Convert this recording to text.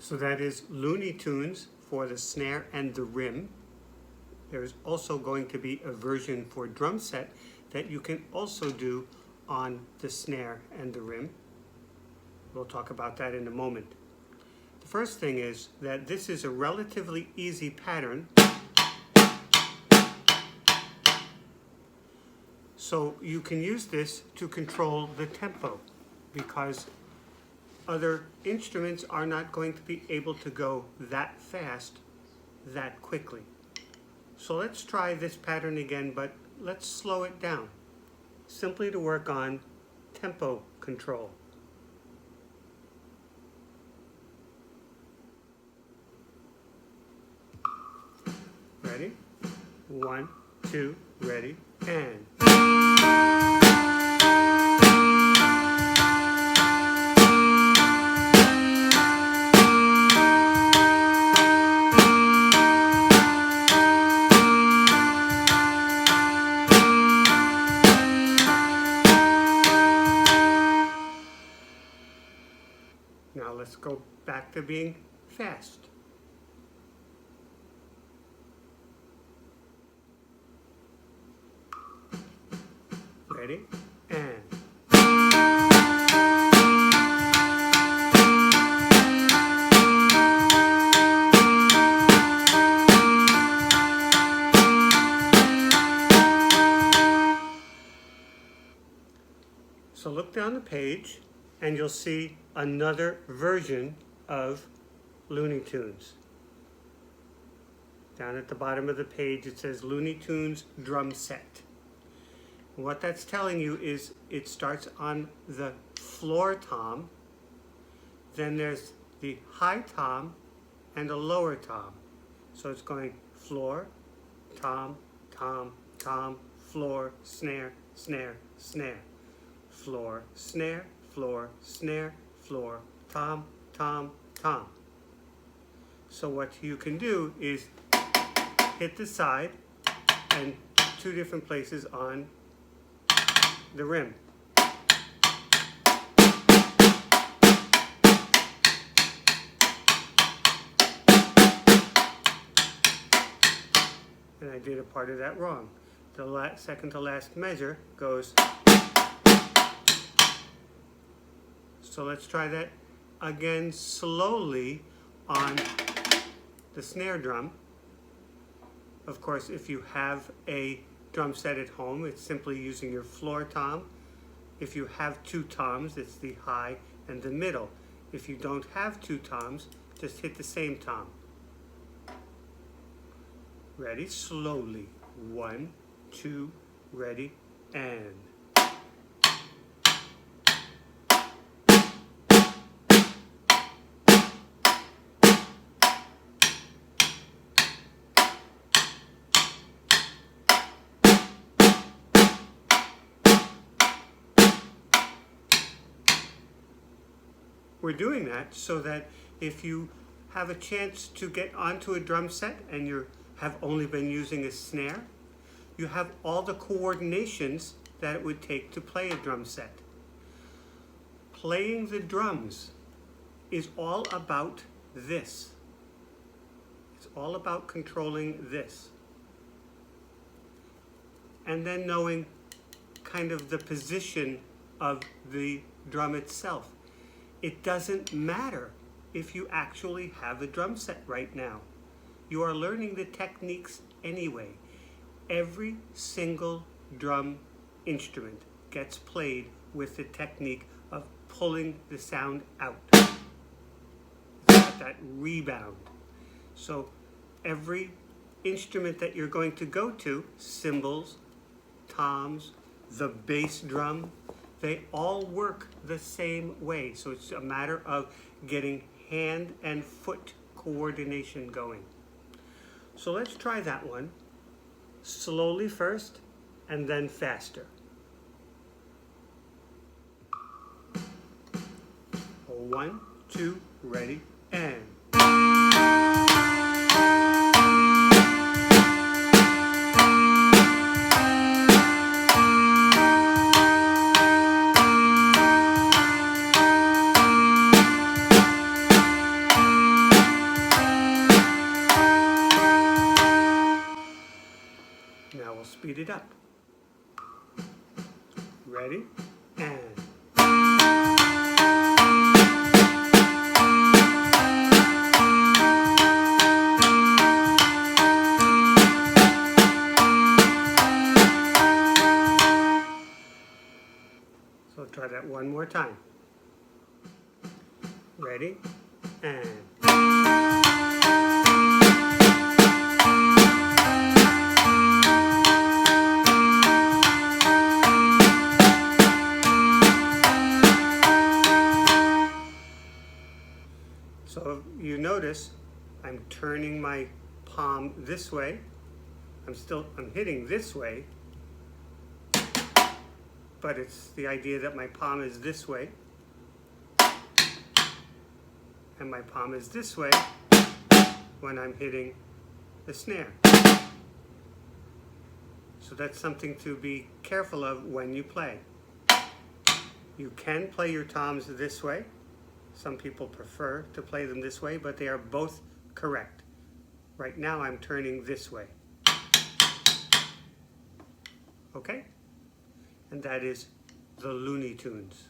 So that is Looney Tunes for the snare and the rim. There's also going to be a version for drum set that you can also do on the snare and the rim. We'll talk about that in a moment. The first thing is that this is a relatively easy pattern. So you can use this to control the tempo because other instruments are not going to be able to go that fast, that quickly. So let's try this pattern again, but let's slow it down, simply to work on tempo control. Ready? 1, 2, ready, and. Now let's go back to being fast. Ready? And. So look down the page and you'll see another version of Looney Tunes. Down at the bottom of the page it says Looney Tunes drum set. What that's telling you is it starts on the floor tom, then there's the high tom and a lower tom. So it's going floor, tom, tom, tom, floor, snare, snare, snare. Floor, snare, floor, snare, floor, tom, tom, tom. So what you can do is hit the side and two different places on the rim. And I did a part of that wrong. The second to last measure goes. So let's try that again slowly on the snare drum. Of course, if you have a drum set at home, it's simply using your floor tom. If you have two toms, it's the high and the middle. If you don't have two toms, just hit the same tom. Ready? Slowly. 1, 2, ready, and. We're doing that so that if you have a chance to get onto a drum set and you have only been using a snare, you have all the coordinations that it would take to play a drum set. Playing the drums is all about this. It's all about controlling this. And then knowing kind of the position of the drum itself. It doesn't matter if you actually have a drum set right now. You are learning the techniques anyway. Every single drum instrument gets played with the technique of pulling the sound out. It's got that rebound. So every instrument that you're going to go to, cymbals, toms, the bass drum, they all work the same way. So it's a matter of getting hand and foot coordination going. So let's try that one. Slowly first, and then faster. 1, 2, ready, and. Ready? And. So try that one more time. Ready? And. So you notice I'm turning my palm this way. I'm hitting this way, but it's the idea that my palm is this way and my palm is this way when I'm hitting the snare. So that's something to be careful of when you play. You can play your toms this way. Some people prefer to play them this way, but they are both correct. Right now I'm turning this way. Okay? And that is the Looney Tunes.